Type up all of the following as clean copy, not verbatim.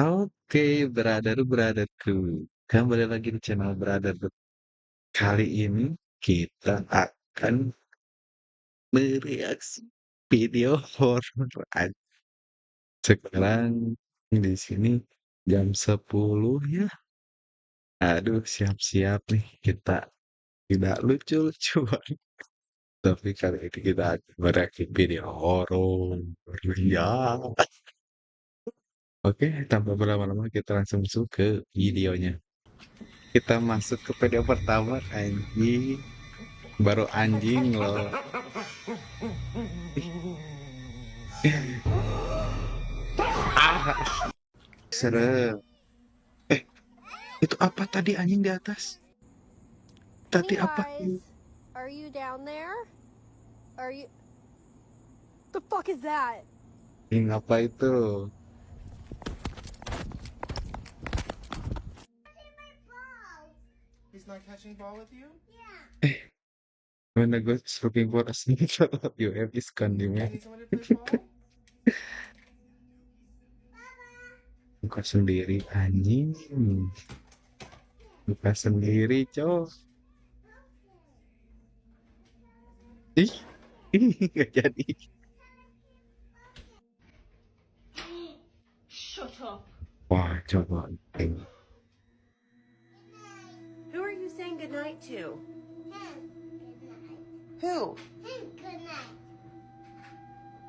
Oke, brother-brotherku, kembali lagi di channel Brother. Kali ini kita akan bereaksi video horor. Sekarang di sini jam 10 ya. Aduh, siap-siap nih kita tidak lucu-lucuan. Tapi kali ini kita akan bereaksi video horor. Ya. Oke, tanpa berlama-lama kita langsung masuk ke videonya. Kita masuk ke video pertama, anjing. Baru anjing loh. Ih, ah, serem. Eh, itu apa tadi anjing di atas? Tadi apa? Pennywise, are you down there? Are you... The fuck is that? Apa itu? He's not catching ball with you? Eh, when I go looking for a sneaker, you have is Do you condiment. need someone to play ball? Buka sendiri anjing. Buka sendiri, cowok. Ih, nggak jadi. Shut up. Wah, coba. Who are you saying goodnight to? Who? Good night.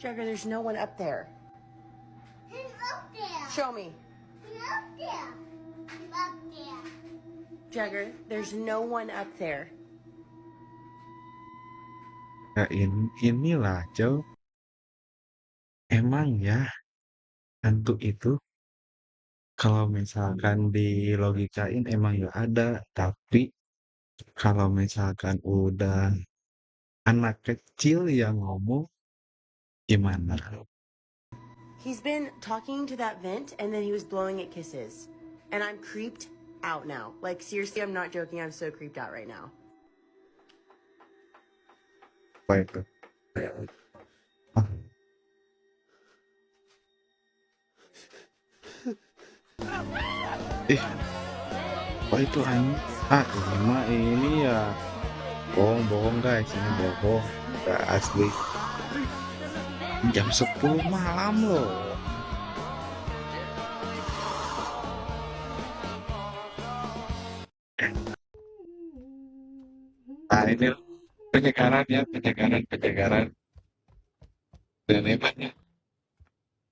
Jagger, there's no one up there. Who's up there? Show me. Who's up there? Up there. Jagger, there's no one up there. Nah, inilah, cowok. Emang ya, hantu itu kalau misalkan dilogikain emang ya ada, tapi kalau misalkan udah anak kecil yang ngomong, gimana? He's been talking to that vent and then he was blowing it kisses. And I'm creeped out now. Like, seriously, I'm not joking. I'm so creeped out right now. Apa itu? Ah, ih, apa itu anjing? Ah, ini mah ini ya. Bohong guys, ini bohong. Gak asli. Jam 10 malam loh. Nah, ini penyegaran ya, penyegaran. Dan hebatnya.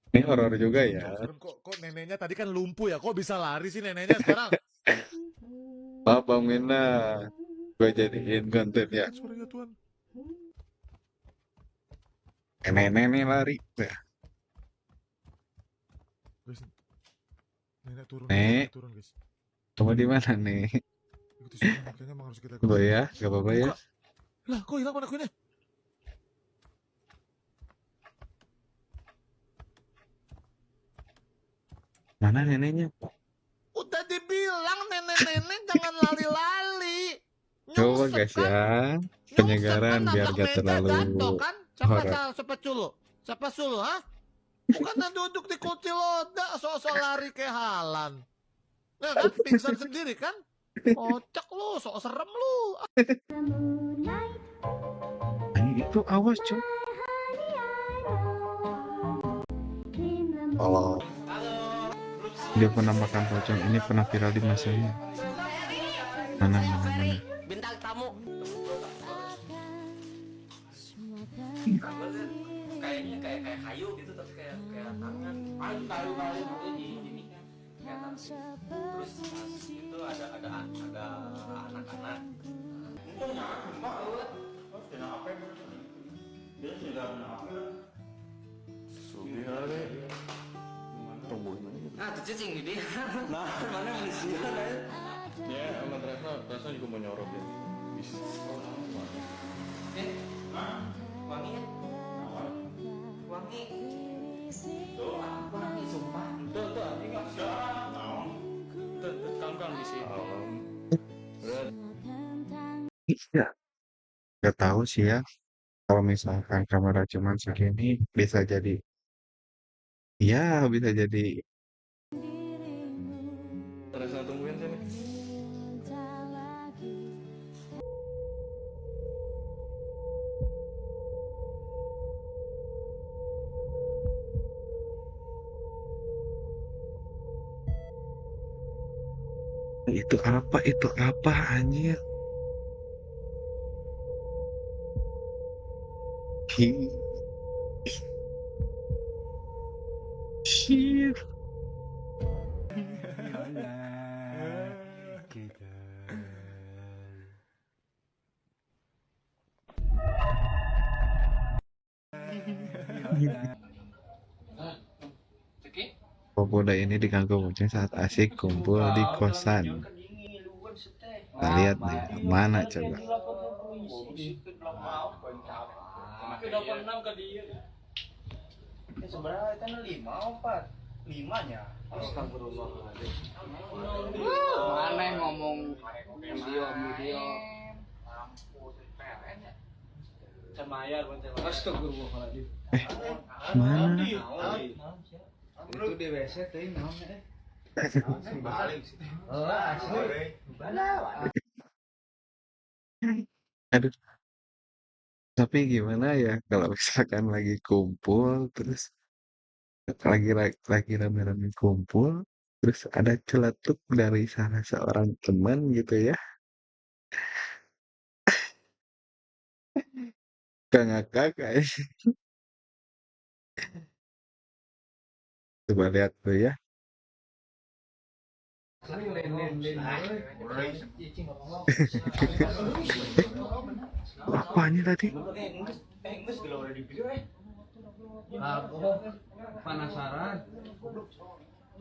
Ini horor juga ya. Kok neneknya tadi kan lumpuh ya? Kok bisa lari sih neneknya sekarang? Maaf Bang Mina, gue jadiin konten ya. Suaranya Tuhan. Nenek lari. Ya. Guys, nenek turun. Nek. Turun guys. Kamu di mana nih? Ikuti suara makanya emang harus kita ikuti. Coba ya, gak apa-apa ya. Lah, kok hilang mana kuenya? Mana neneknya? Udah dibilang nenek-nenek jangan lali-lali. Coba guys ya, penyegaran biar gak terlalu kan? horor. Siapa sulu, ha? Bukan duduk di kursi roda, sok-sok lari ke halan. Nah kan, pingsan sendiri kan? Kocak lu, sok serem lu. Itu awas cuy. Oh, dia pernah makan pocong. Ini pernah viral di masanya. Mana? Bintang tamu. Kayaknya kayak kayu gitu, tapi kayak tangan kayu di ini kan kayak tangan. Terus pas itu ada anak-anak. Untungnya cuma harus kena apa dia sudah kena apa sudah kali nah tuh cacing gede nah mana manusia kan ya emang rasa juga mau nyorot ya bisa wangi ya wangi tuh wangi sumpah tuh ini nggak bisa tuh kawan di sini Iya. Gak tahu sih ya. Kalau misalkan kamera cuman segini bisa jadi Iya, bisa jadi. Terus tungguin sini. Itu apa anjir? Hi- Shit. Pemuda ini diganggu kucing saat asik kumpul di kosan. Kita lihat nih, mana coba? Sebenarnya itu 5 4 5-nya. Astagfirullahaladzim. Mana yang ngomong video Cemayar Astagfirullahaladzim. Mana? Itu di WC tuh namanya balik. Aduh, tapi gimana ya kalau misalkan lagi kumpul terus lagi rame-rame kumpul terus ada celetuk dari salah seorang teman gitu ya. Kakak kayak coba lihat tuh ya. Apanya tadi? Aku penasaran.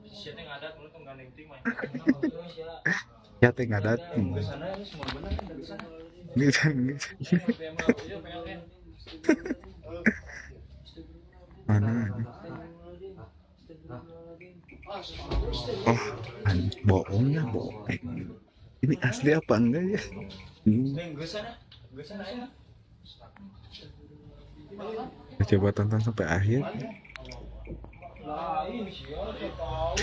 Siapa yang ada menurut menggandeng ting main. Ya tinggal ada. Sana ini semua benar di sana. Gitu. Mana? Oh, bohongnya bohong. Ini asli apa enggak ya? Gue sana ya. Coba tonton sampai akhir. Lah ini sih ya tahu.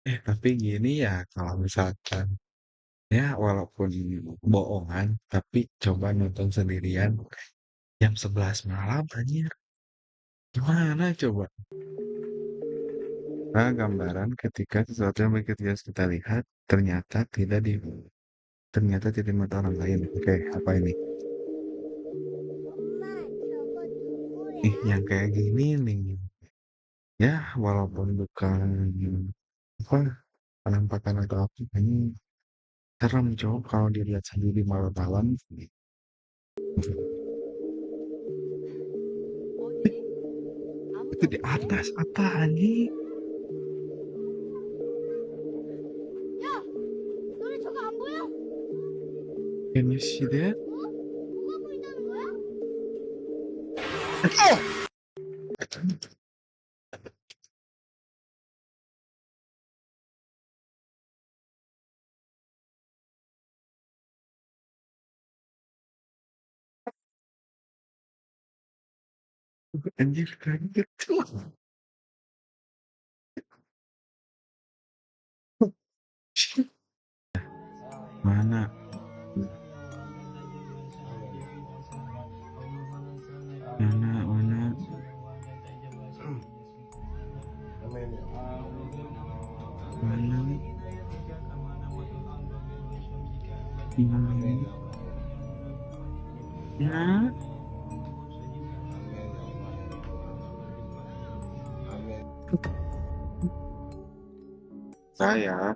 Tapi gini ya, kalau misalkan ya walaupun bohongan, tapi coba nonton sendirian jam 11 malam anjir. Gimana coba? Nah, gambaran ketika sesuatu yang begitu jelas kita lihat ternyata tidak di mata orang lain. Oke, apa ini? Mama, coba tunggu Nih, ya. yang kayak gini nih. Ya, walaupun bukan apa penampakan atau apa, ini serem coba kalau dilihat sendiri malam-malam. Itu di atas apa anjing? 야, 너네 저거 안 보여? Can you see that? 뭐가 보인다는 거야? Anjir kaget tuh. Mana? Mana? Mana? Ya. Saya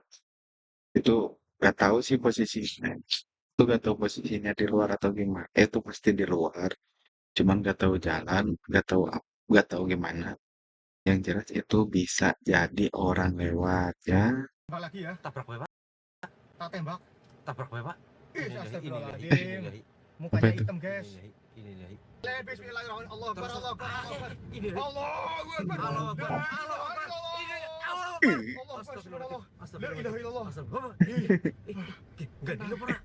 itu nggak tahu sih posisinya. Itu nggak tahu posisinya di luar atau gimana. Itu pasti di luar. Cuman nggak tahu jalan, nggak tahu gimana. Yang jelas itu bisa jadi orang lewat ya. Tembak lagi ya. Tabrak gue, Pak. Tak tembak. Tabrak gue, Pak. Ih, astagfirullahaladzim. Apa Mukanya itu? hitam, guys. Bismillahirrahmanirrahim. Allah Akbar, Allah Akbar, Allah Akbar. Allahu Akbar. Allah Akbar. La ilaha Allah Akbar. illallah. Allah Allah Akbar. Akbar, subhanallah. La ilaha illallah. Enggak dulu, Pak.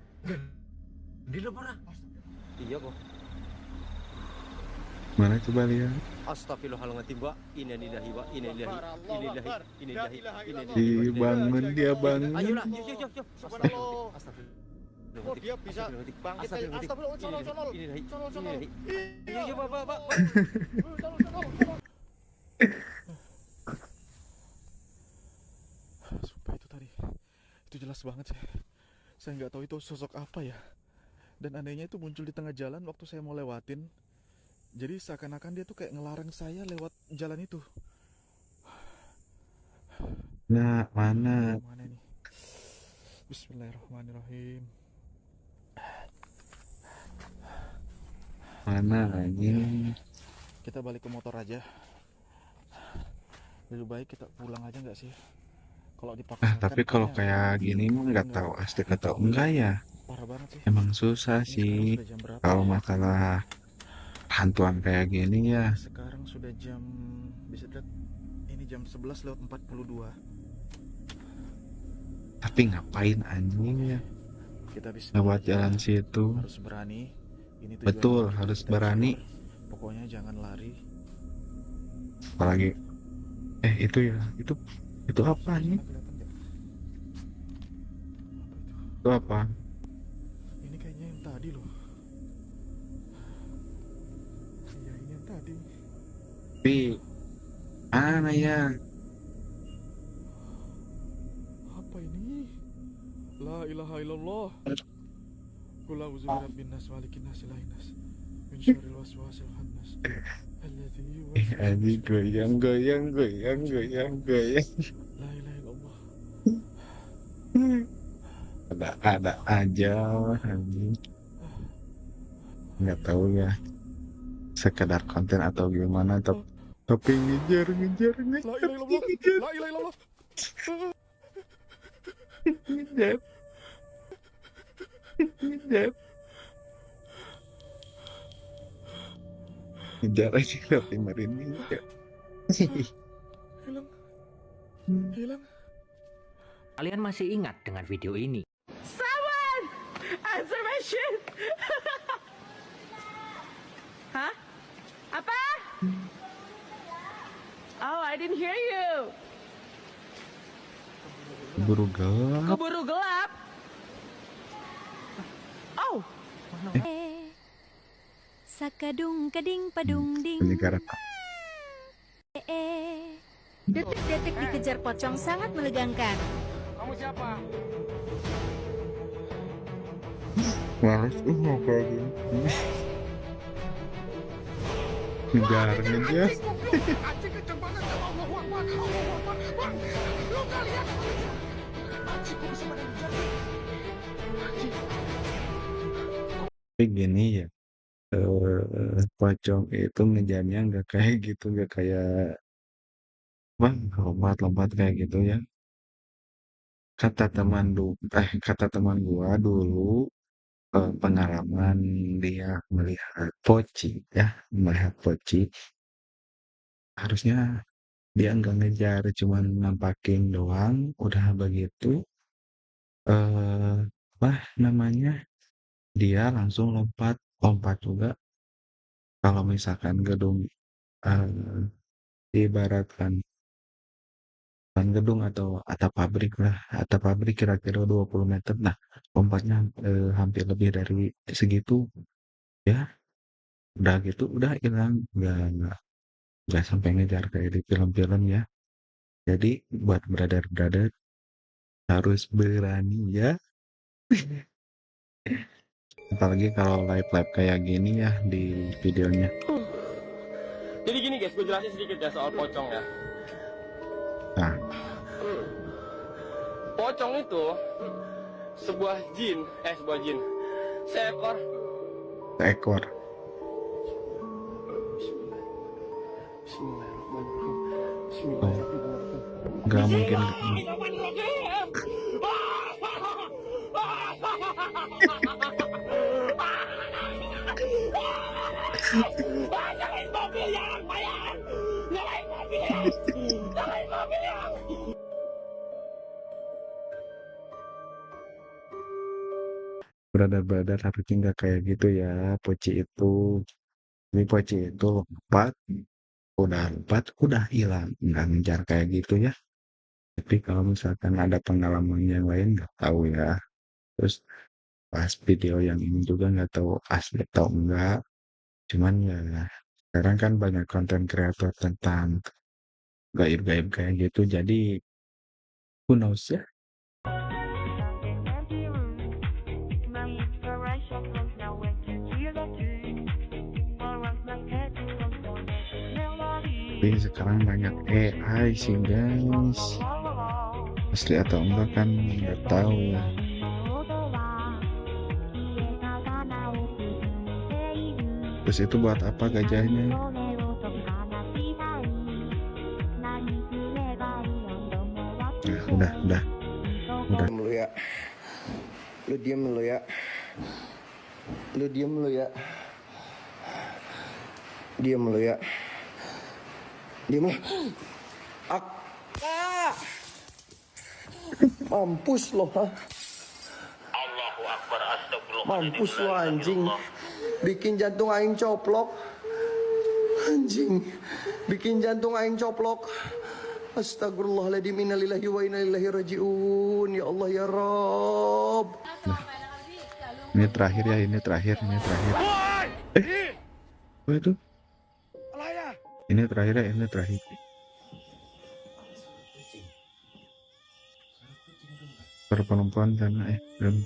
Dulu, Pak. Iya kok. Mana coba lihat? Astagfirullahaladzim, Mbak. Innalillahi wa innalillahi innalillahi Dibangun, dia bangun. Ayolah, yuk. Subhanallah. Astagfirullah. Oh, dia bisa bangkit dari astagfirullah, conol. Iya, Pak. Conol. Sumpah itu tadi, itu jelas banget sih. Saya nggak tahu itu sosok apa ya. Dan anehnya itu muncul di tengah jalan waktu saya mau lewatin. Jadi seakan-akan dia tuh kayak ngelarang saya lewat jalan itu. Nah, mana? Mana nih? Bismillahirrahmanirrahim. Mana anjing? Kita balik ke motor aja. Lebih baik kita pulang aja nggak sih? Kalau dipaksakan. Tapi kalau kayak gini mah nggak tahu asli atau enggak ya. Parah banget sih. Emang susah Ini sih sekarang sudah jam berapa kalau ya? masalah hantuan kayak gini ya. Sekarang sudah jam, bisa lihat ini jam 11:42. Tapi ngapain anjing ya? Kita bisa Lewat jalan situ. harus berani. Ini tujuan Betul, kita, harus kita berani. explore. Pokoknya jangan lari. Apalagi itu ya, itu apa nih? Kelihatan nggak? Itu apa? Ini kayaknya yang tadi loh. Iya, ini yang tadi. Tapi mana ya? Apa ini? La ilaha illallah. Qul a'udzu birabbin nas malikin nas ilahin nas min syarril waswasil khannas alladzi Anjing yuwaswisu goyang. la ilaha illallah. Ada aja anjing. Nggak tahu ya. Sekedar konten atau gimana, tapi ngejar. La ilaha illallah. La ilaha illallah. Ngejar. Ngejar aja tapi merinding ya. Hilang. Kalian masih ingat dengan video ini? Answer my shit. Hah? Apa? Oh, I didn't hear you. Buru gelap. Keburu gelap. Oh. Sakadung kading padung ding. Penyegaran. Detik-detik dikejar pocong sangat menegangkan. Males mau kayak gini. Ngejar. Anjing kenceng banget. Allahu Akbar. Lu nggak lihat? Anjing, gua bisa mengejar. Anjing. Tapi gini ya, pocong itu ngejarnya nggak kayak gitu, nggak kayak lompat-lompat kayak gitu ya. Kata teman gua dulu, pengalaman dia melihat poci, harusnya dia nggak ngejar, cuman nampakin doang. Udah begitu, dia langsung lompat juga. Kalau misalkan gedung, diibaratkan depan gedung atau atap pabrik kira-kira 20 meter. Nah, lompatnya hampir lebih dari segitu ya. Udah gitu udah hilang, nggak sampai ngejar kayak di film-film ya. Jadi buat brother harus berani ya. Apalagi kalau live kayak gini ya di videonya. Jadi gini guys, gue jelasin sedikit ya soal pocong ya. Nah, Pocong itu sebuah jin, seekor. seekor. Nggak mungkin. Brother harusnya nggak kayak gitu ya, poci itu Ini Poci itu udah hilang, nggak ngejar kayak gitu ya. Tapi kalau misalkan ada pengalaman yang lain nggak tahu ya. Terus pas video yang ini juga nggak tahu asli atau enggak. Cuman ya sekarang kan banyak konten kreator tentang gaib-gaib kayak gitu. Jadi who knows ya. Tapi sekarang banyak AI sih guys. Asli atau enggak kan nggak tahu ya. Terus itu buat apa gajahnya? Nah, udah. Diem lu ya. Lu diem lu ya. Lu diem lu ya. Diem lu ya. Diem lu. Mampus lo, ha? Allahu Akbar, astagfirullah. Mampus lo anjing. Bikin jantung aing coplok. Anjing. Bikin jantung aing coplok. Astagfirullahaladzim, innalillahi wa inna ilaihi raji'un. Ya Allah ya Rabb. Ini terakhir ya, ini terakhir. Waduh. Ini terakhir ya, ini terakhir. Perempuan sana belum.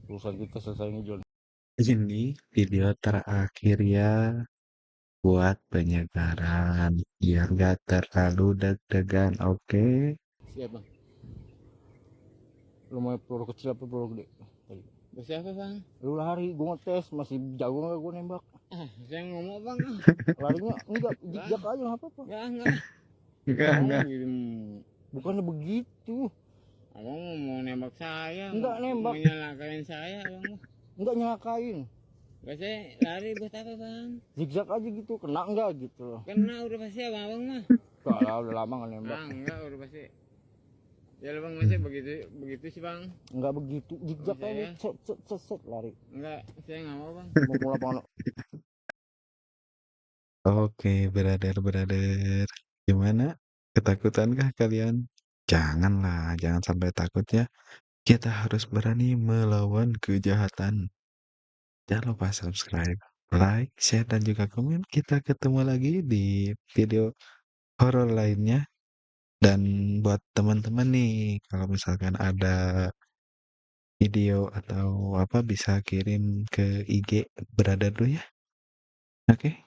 Urusan kita selesai ngejual. Ini video terakhir ya buat penyegaran biar gak terlalu deg-degan, oke? Siap bang. Lu mau peluru kecil apa peluru gede? Siapa bang? Lu lari, gue ngetes, masih jago gak gue nembak? Saya ngomong bang. Larinya enggak, jijak aja gak apa-apa. Enggak. Bukannya begitu. Abang mau nembak saya. Enggak nembak. Mau nyalakain saya abang. Enggak nyelakain. Biasanya lari buat apa bang? Zigzag aja gitu, kena enggak gitu. Kena udah pasti abang mah. Enggak lah, udah lama gak nembak. Enggak udah pasti. Ya bang masih begitu sih bang. Enggak begitu, zigzag aja, set lari. Enggak, saya nggak mau bang. Mau pulang lapangan. Oke, brother. Gimana? Ketakutankah kalian? Janganlah, jangan sampai takut ya. Kita harus berani melawan kejahatan. Jangan lupa subscribe, like, share, dan juga komen. Kita ketemu lagi di video horor lainnya. Dan buat teman-teman nih, kalau misalkan ada video atau apa bisa kirim ke IG brother dulu ya. Oke?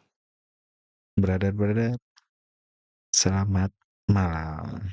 Brother, selamat malam.